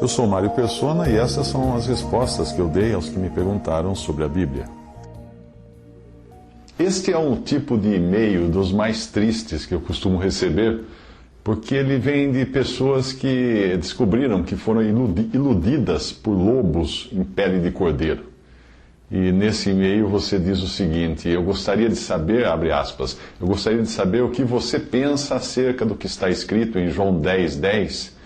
Eu sou Mário Persona e essas são as respostas que eu dei aos que me perguntaram sobre a Bíblia. Este é um tipo de e-mail dos mais tristes que eu costumo receber, porque ele vem de pessoas que descobriram que foram iludidas por lobos em pele de cordeiro. E nesse e-mail você diz o seguinte: eu gostaria de saber, abre aspas, eu gostaria de saber o que você pensa acerca do que está escrito em João 10:10,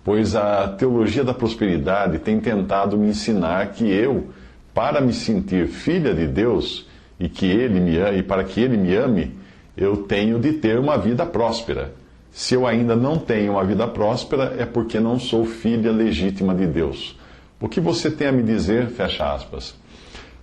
pois a teologia da prosperidade tem tentado me ensinar que eu, para me sentir filha de Deus e para que Ele me ame, eu tenho de ter uma vida próspera. Se eu ainda não tenho uma vida próspera, é porque não sou filha legítima de Deus. O que você tem a me dizer? Fecha aspas.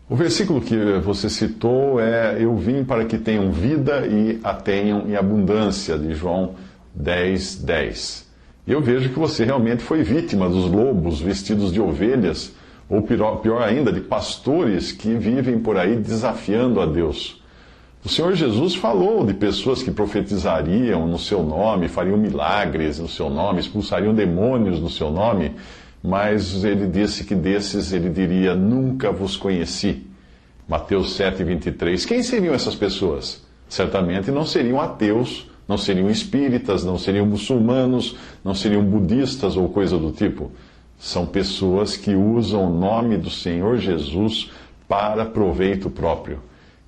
O versículo que você citou é: eu vim para que tenham vida e a tenham em abundância, de João 10:10. E eu vejo que você realmente foi vítima dos lobos vestidos de ovelhas, ou pior ainda, de pastores que vivem por aí desafiando a Deus. O Senhor Jesus falou de pessoas que profetizariam no seu nome, fariam milagres no seu nome, expulsariam demônios no seu nome, mas ele disse que desses ele diria: nunca vos conheci. Mateus 7:23. Quem seriam essas pessoas? Certamente não seriam ateus, não seriam espíritas, não seriam muçulmanos, não seriam budistas ou coisa do tipo. São pessoas que usam o nome do Senhor Jesus para proveito próprio.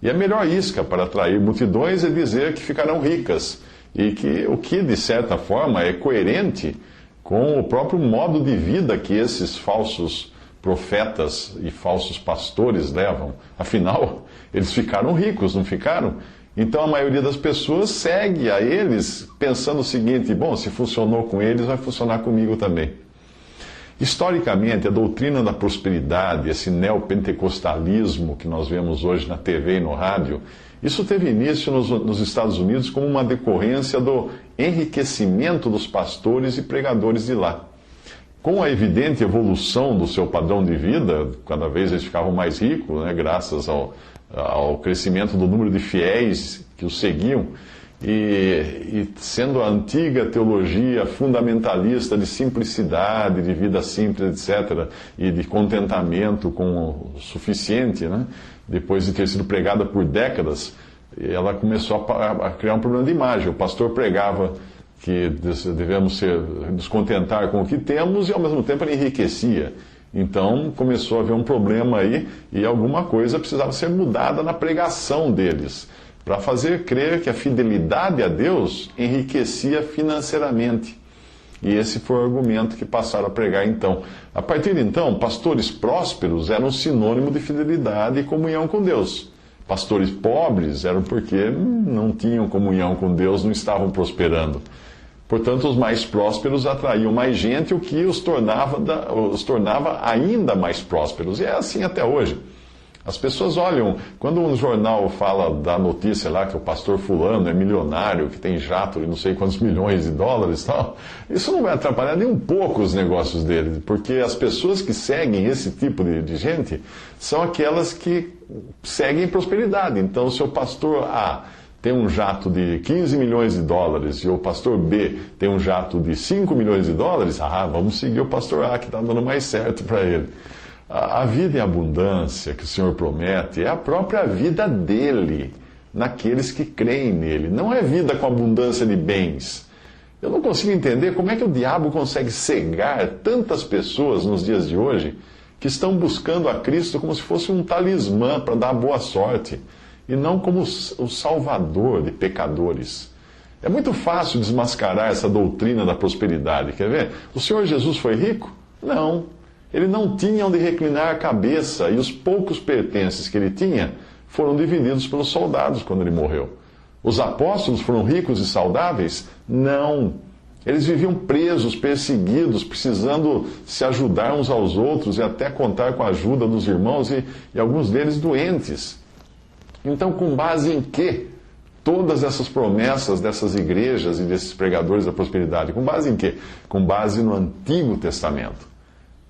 E a melhor isca para atrair multidões é dizer que ficarão ricas, e que o que, de certa forma, é coerente com o próprio modo de vida que esses falsos profetas e falsos pastores levam. Afinal, eles ficaram ricos, não ficaram? Então a maioria das pessoas segue a eles pensando o seguinte: bom, se funcionou com eles, vai funcionar comigo também. Historicamente, a doutrina da prosperidade, esse neopentecostalismo que nós vemos hoje na TV e no rádio, isso teve início nos Estados Unidos como uma decorrência do enriquecimento dos pastores e pregadores de lá. Com a evidente evolução do seu padrão de vida, cada vez eles ficavam mais ricos, né, graças ao crescimento do número de fiéis que os seguiam, e sendo a antiga teologia fundamentalista de simplicidade, de vida simples, etc., e de contentamento com o suficiente, né, depois de ter sido pregada por décadas, ela começou a criar um problema de imagem. O pastor pregava que devemos nos contentar com o que temos e, ao mesmo tempo, ele enriquecia. Então, começou a haver um problema aí e alguma coisa precisava ser mudada na pregação deles, para fazer crer que a fidelidade a Deus enriquecia financeiramente. E esse foi o argumento que passaram a pregar então. A partir de então, pastores prósperos eram sinônimo de fidelidade e comunhão com Deus. Pastores pobres eram porque não tinham comunhão com Deus, não estavam prosperando. Portanto, os mais prósperos atraíam mais gente, o que os tornava ainda mais prósperos. E é assim até hoje. As pessoas olham, quando um jornal fala da notícia lá que o pastor fulano é milionário, que tem jato de não sei quantos milhões de dólares e tal, isso não vai atrapalhar nem um pouco os negócios dele, porque as pessoas que seguem esse tipo de gente são aquelas que seguem prosperidade. Então, se o pastor A tem um jato de 15 milhões de dólares e o pastor B tem um jato de 5 milhões de dólares, vamos seguir o pastor A, que está dando mais certo para ele. A vida em abundância que o Senhor promete é a própria vida dele, naqueles que creem nele. Não é vida com abundância de bens. Eu não consigo entender como é que o diabo consegue cegar tantas pessoas nos dias de hoje que estão buscando a Cristo como se fosse um talismã para dar boa sorte, e não como o salvador de pecadores. É muito fácil desmascarar essa doutrina da prosperidade. Quer ver? O Senhor Jesus foi rico? Não. Ele não tinha onde reclinar a cabeça, e os poucos pertences que ele tinha foram divididos pelos soldados quando ele morreu. Os apóstolos foram ricos e saudáveis? Não. Eles viviam presos, perseguidos, precisando se ajudar uns aos outros e até contar com a ajuda dos irmãos e alguns deles doentes. Então, com base em quê? Todas essas promessas dessas igrejas e desses pregadores da prosperidade, com base em quê? Com base no Antigo Testamento.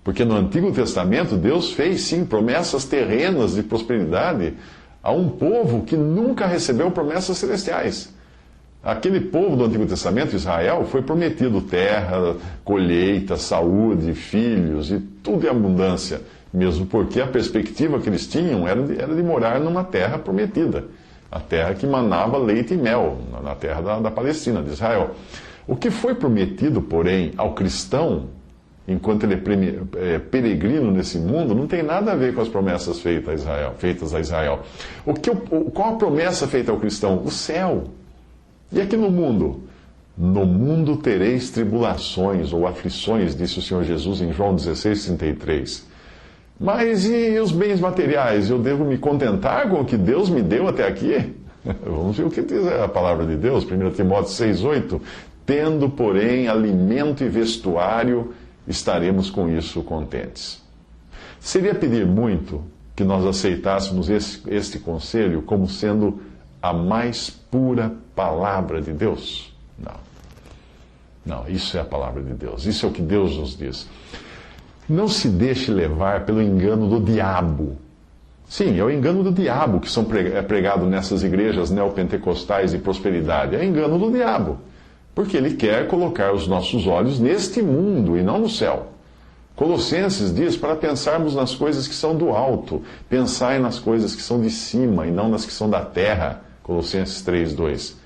Porque no Antigo Testamento Deus fez, sim, promessas terrenas de prosperidade a um povo que nunca recebeu promessas celestiais. Aquele povo do Antigo Testamento, Israel, foi prometido terra, colheita, saúde, filhos e tudo em abundância, mesmo porque a perspectiva que eles tinham era de morar numa terra prometida, a terra que manava leite e mel, na terra da Palestina, de Israel. O que foi prometido, porém, ao cristão, enquanto ele é peregrino nesse mundo, não tem nada a ver com as promessas feitas a Israel. Qual a promessa feita ao cristão? O céu. E aqui no mundo? No mundo tereis tribulações ou aflições, disse o Senhor Jesus em João 16:33. Mas e os bens materiais? Eu devo me contentar com o que Deus me deu até aqui? Vamos ver o que diz a palavra de Deus, 1 Timóteo 6:8. Tendo, porém, alimento e vestuário, estaremos com isso contentes. Seria pedir muito que nós aceitássemos este conselho como sendo a mais pura palavra de Deus? Não. Não, isso é a palavra de Deus. Isso é o que Deus nos diz. Não se deixe levar pelo engano do diabo. Sim, é o engano do diabo que é pregado nessas igrejas neopentecostais de prosperidade. É engano do diabo. Porque ele quer colocar os nossos olhos neste mundo e não no céu. Colossenses diz para pensarmos nas coisas que são do alto. Pensai nas coisas que são de cima e não nas que são da terra. Colossenses 3:2.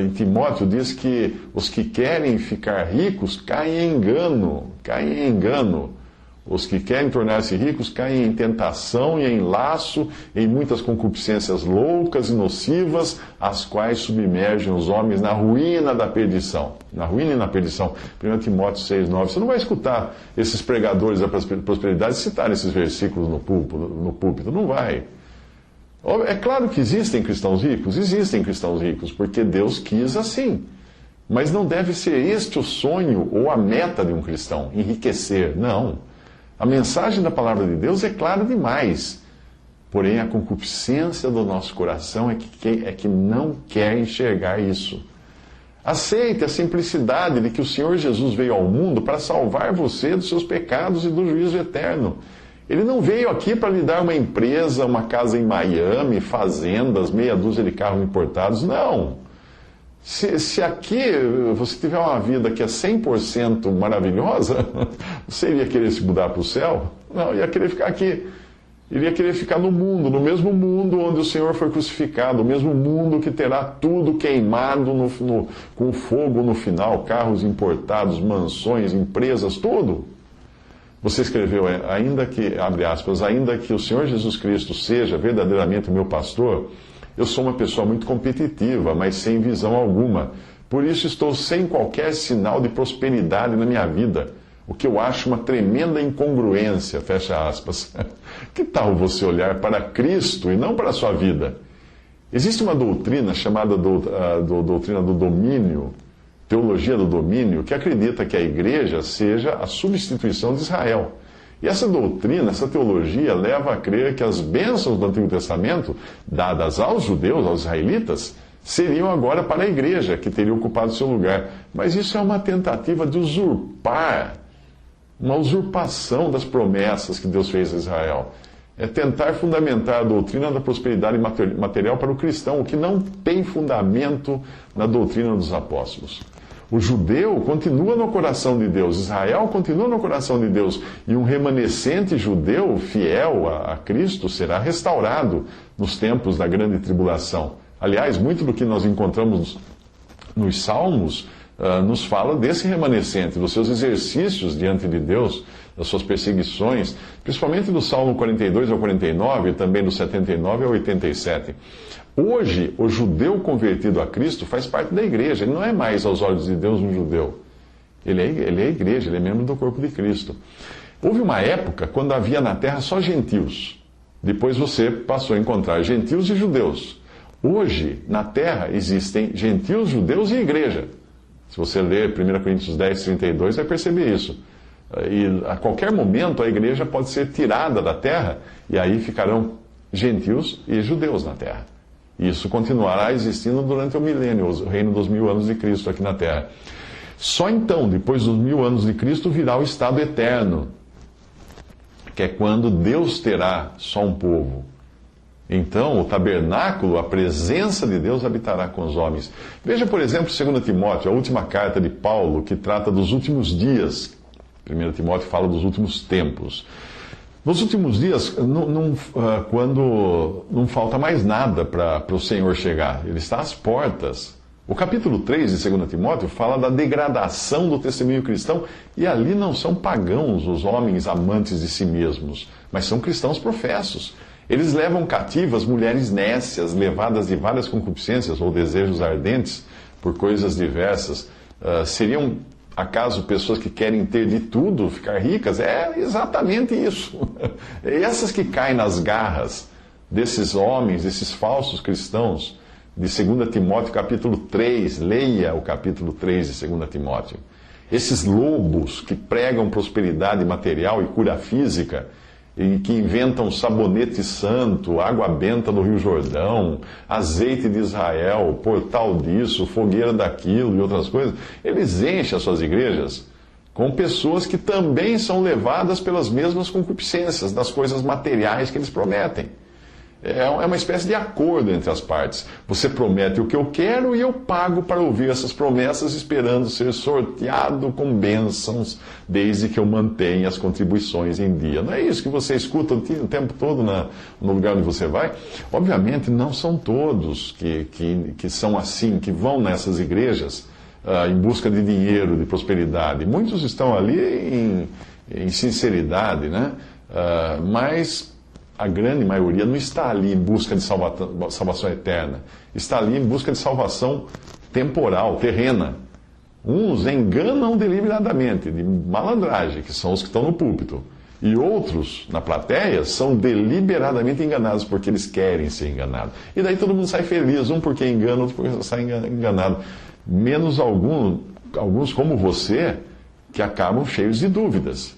Em Timóteo diz que os que querem ficar ricos caem em engano. Caem em engano. Os que querem tornar-se ricos caem em tentação e em laço, em muitas concupiscências loucas e nocivas, as quais submergem os homens na ruína da perdição. Na ruína e na perdição. 1 Timóteo 6:9. Você não vai escutar esses pregadores da prosperidade citar esses versículos no púlpito. Não vai. É claro que existem cristãos ricos, porque Deus quis assim. Mas não deve ser este o sonho ou a meta de um cristão, enriquecer. Não. A mensagem da palavra de Deus é clara demais. Porém, a concupiscência do nosso coração é que não quer enxergar isso. Aceite a simplicidade de que o Senhor Jesus veio ao mundo para salvar você dos seus pecados e do juízo eterno. Ele não veio aqui para lhe dar uma empresa, uma casa em Miami, fazendas, meia dúzia de carros importados. Não. Se aqui você tiver uma vida que é 100% maravilhosa, você iria querer se mudar para o céu? Não, ia querer ficar aqui. Iria querer ficar no mundo, no mesmo mundo onde o Senhor foi crucificado, o mesmo mundo que terá tudo queimado com fogo no final, carros importados, mansões, empresas, tudo. Você escreveu, abre aspas, ainda que o Senhor Jesus Cristo seja verdadeiramente o meu pastor, eu sou uma pessoa muito competitiva, mas sem visão alguma. Por isso estou sem qualquer sinal de prosperidade na minha vida, o que eu acho uma tremenda incongruência, fecha aspas. Que tal você olhar para Cristo e não para a sua vida? Existe uma doutrina chamada doutrina do domínio, teologia do domínio, que acredita que a igreja seja a substituição de Israel. E essa doutrina, essa teologia, leva a crer que as bênçãos do Antigo Testamento, dadas aos judeus, aos israelitas, seriam agora para a igreja, que teria ocupado seu lugar. Mas isso é uma tentativa de usurpar, uma usurpação das promessas que Deus fez a Israel. É tentar fundamentar a doutrina da prosperidade material para o cristão, o que não tem fundamento na doutrina dos apóstolos. O judeu continua no coração de Deus, Israel continua no coração de Deus, e um remanescente judeu fiel a Cristo será restaurado nos tempos da grande tribulação. Aliás, muito do que nós encontramos nos Salmos nos fala desse remanescente, dos seus exercícios diante de Deus, das suas perseguições, principalmente do Salmo 42 ao 49 e também do 79 ao 87. Hoje, o judeu convertido a Cristo faz parte da igreja. Ele não é mais, aos olhos de Deus, um judeu. Ele é a igreja, ele é membro do corpo de Cristo. Houve uma época quando havia na terra só gentios. Depois você passou a encontrar gentios e judeus. Hoje, na terra, existem gentios, judeus e igreja. Se você ler 1 Coríntios 10, 32, vai perceber isso. E a qualquer momento a igreja pode ser tirada da terra e aí ficarão gentios e judeus na terra. Isso continuará existindo durante o milênio, o reino dos 1000 anos de Cristo aqui na terra. Só então, depois dos 1000 anos de Cristo, virá o estado eterno, que é quando Deus terá só um povo. Então, o tabernáculo, a presença de Deus habitará com os homens. Veja, por exemplo, 2 Timóteo, a última carta de Paulo, que trata dos últimos dias. 1 Timóteo fala dos últimos tempos. Nos últimos dias, quando não falta mais nada para o Senhor chegar, Ele está às portas. O capítulo 3 de 2 Timóteo fala da degradação do testemunho cristão, e ali não são pagãos os homens amantes de si mesmos, mas são cristãos professos. Eles levam cativas mulheres nécias, levadas de várias concupiscências ou desejos ardentes por coisas diversas. Seriam, acaso, pessoas que querem ter de tudo, ficar ricas? É exatamente isso. É essas que caem nas garras desses homens, desses falsos cristãos, de 2 Timóteo capítulo 3. Leia o capítulo 3 de 2 Timóteo. Esses lobos que pregam prosperidade material e cura física, e que inventam sabonete santo, água benta do Rio Jordão, azeite de Israel, portal disso, fogueira daquilo e outras coisas, eles enchem as suas igrejas com pessoas que também são levadas pelas mesmas concupiscências das coisas materiais que eles prometem. É uma espécie de acordo entre as partes. Você promete o que eu quero e eu pago para ouvir essas promessas, esperando ser sorteado com bênçãos, desde que eu mantenha as contribuições em dia. Não é isso que você escuta o tempo todo no lugar onde você vai? Obviamente, não são todos que são assim, que vão nessas igrejas em busca de dinheiro, de prosperidade. Muitos estão ali em sinceridade, né? Mas a grande maioria não está ali em busca de salvação eterna. Está ali em busca de salvação temporal, terrena. Uns enganam deliberadamente, de malandragem, que são os que estão no púlpito. E outros, na plateia, são deliberadamente enganados, porque eles querem ser enganados. E daí todo mundo sai feliz, um porque engana, outro porque sai enganado. Menos alguns como você, que acabam cheios de dúvidas.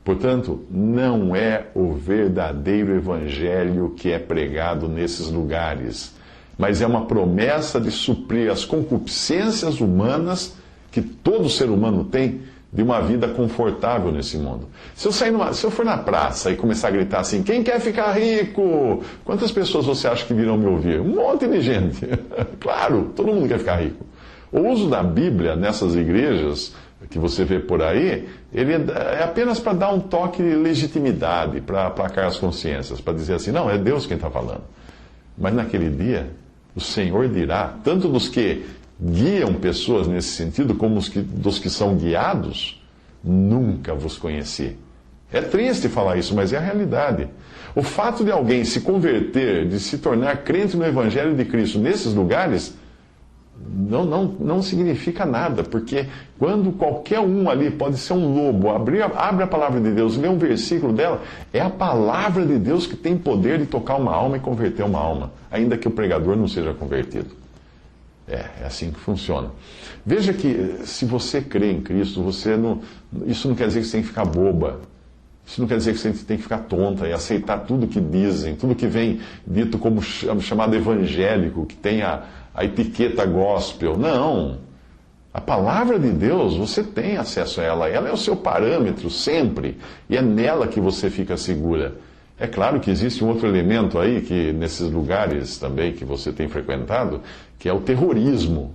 Portanto, não é o verdadeiro evangelho que é pregado nesses lugares, mas é uma promessa de suprir as concupiscências humanas que todo ser humano tem de uma vida confortável nesse mundo. Se eu for na praça e começar a gritar assim, quem quer ficar rico? Quantas pessoas você acha que virão me ouvir? Um monte de gente. Claro, todo mundo quer ficar rico. O uso da Bíblia nessas igrejas que você vê por aí, ele é apenas para dar um toque de legitimidade, para aplacar as consciências, para dizer assim, não, é Deus quem está falando. Mas naquele dia, o Senhor dirá, tanto dos que guiam pessoas nesse sentido, como dos que são guiados, nunca vos conheci. É triste falar isso, mas é a realidade. O fato de alguém se converter, de se tornar crente no Evangelho de Cristo nesses lugares, não significa nada, porque quando qualquer um ali pode ser um lobo, abre a palavra de Deus, lê um versículo dela, é a palavra de Deus que tem poder de tocar uma alma e converter uma alma, ainda que o pregador não seja convertido. É assim que funciona. Veja que se você crê em Cristo, isso não quer dizer que você tem que ficar boba. Isso não quer dizer que você tem que ficar tonta e aceitar tudo que dizem, tudo que vem dito como chamado evangélico, que tem a etiqueta gospel. Não. A palavra de Deus, você tem acesso a ela. Ela é o seu parâmetro sempre. E é nela que você fica segura. É claro que existe um outro elemento aí, que nesses lugares também que você tem frequentado, que é o terrorismo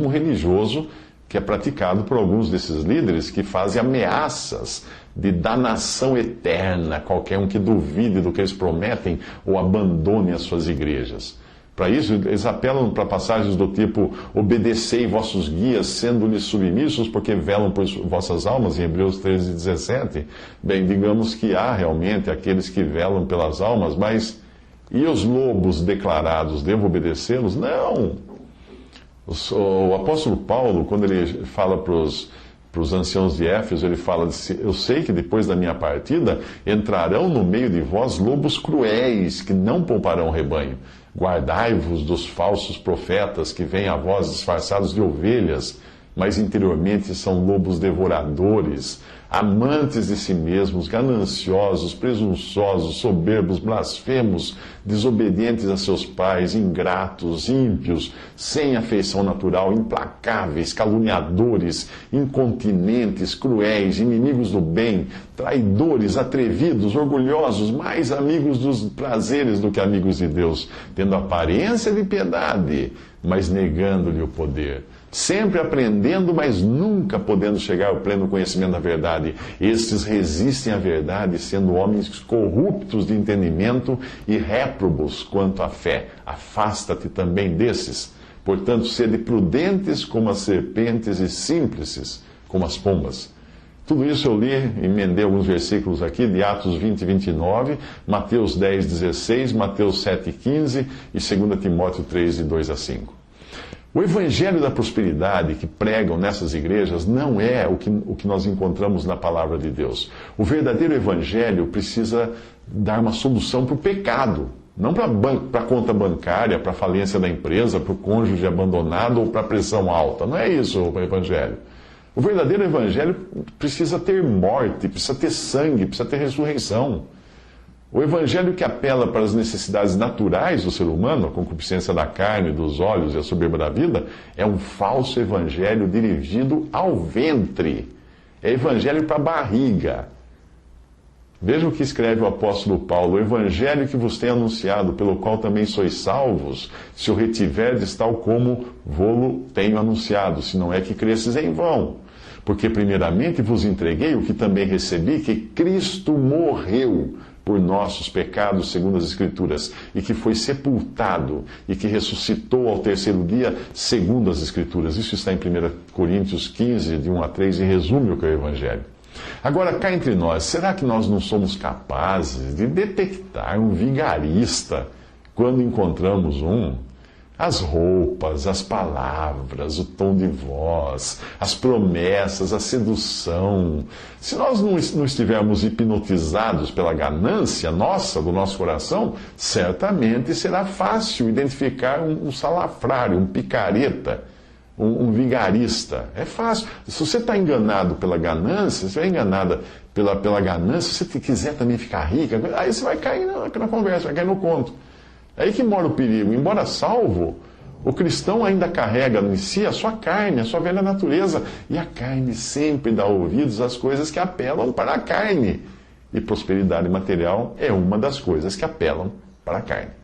religioso, que é praticado por alguns desses líderes que fazem ameaças de danação eterna a qualquer um que duvide do que eles prometem ou abandone as suas igrejas. Para isso, eles apelam para passagens do tipo, obedecei vossos guias, sendo-lhes submissos, porque velam por vossas almas, em Hebreus 13:17. Bem, digamos que há realmente aqueles que velam pelas almas, mas e os lobos declarados, devo obedecê-los? Não! O apóstolo Paulo, quando ele fala para os anciãos de Éfeso, ele fala, eu sei que depois da minha partida entrarão no meio de vós lobos cruéis, que não pouparão o rebanho. Guardai-vos dos falsos profetas que vêm a vós disfarçados de ovelhas, mas interiormente são lobos devoradores, amantes de si mesmos, gananciosos, presunçosos, soberbos, blasfemos, desobedientes a seus pais, ingratos, ímpios, sem afeição natural, implacáveis, caluniadores, incontinentes, cruéis, inimigos do bem, traidores, atrevidos, orgulhosos, mais amigos dos prazeres do que amigos de Deus, tendo aparência de piedade, mas negando-lhe o poder. Sempre aprendendo, mas nunca podendo chegar ao pleno conhecimento da verdade. Estes resistem à verdade, sendo homens corruptos de entendimento e réprobos quanto à fé. Afasta-te também desses. Portanto, sede prudentes como as serpentes e simples como as pombas. Tudo isso eu li, emendei alguns versículos aqui, de Atos 20 e 29, Mateus 10, 16, Mateus 7, 15 e 2 Timóteo 3, de 2 a 5. O evangelho da prosperidade que pregam nessas igrejas não é o que nós encontramos na palavra de Deus. O verdadeiro evangelho precisa dar uma solução para o pecado, não para a conta bancária, para a falência da empresa, para o cônjuge abandonado ou para a pressão alta. Não é isso o evangelho. O verdadeiro evangelho precisa ter morte, precisa ter sangue, precisa ter ressurreição. O evangelho que apela para as necessidades naturais do ser humano, a concupiscência da carne, dos olhos e a soberba da vida, é um falso evangelho dirigido ao ventre. É evangelho para a barriga. Veja o que escreve o apóstolo Paulo: o evangelho que vos tem anunciado, pelo qual também sois salvos, se o retiverdes tal como vô-lo tenho anunciado, se não é que cresces em vão. Porque primeiramente vos entreguei o que também recebi, que Cristo morreu por nossos pecados, segundo as Escrituras, e que foi sepultado, e que ressuscitou ao terceiro dia, segundo as Escrituras. Isso está em 1 Coríntios 15, de 1 a 3, e resume o que é o Evangelho. Agora, cá entre nós, será que nós não somos capazes de detectar um vigarista quando encontramos um? As roupas, as palavras, o tom de voz, as promessas, a sedução. Se nós não estivermos hipnotizados pela ganância nossa, do nosso coração, certamente será fácil identificar um salafrário, um picareta, um vigarista. É fácil. Se você está enganado pela ganância, se você é enganada pela ganância, se você quiser também ficar rica, aí você vai cair na conversa, vai cair no conto. É aí que mora o perigo. Embora salvo, o cristão ainda carrega em si a sua carne, a sua velha natureza. E a carne sempre dá ouvidos às coisas que apelam para a carne. E prosperidade material é uma das coisas que apelam para a carne.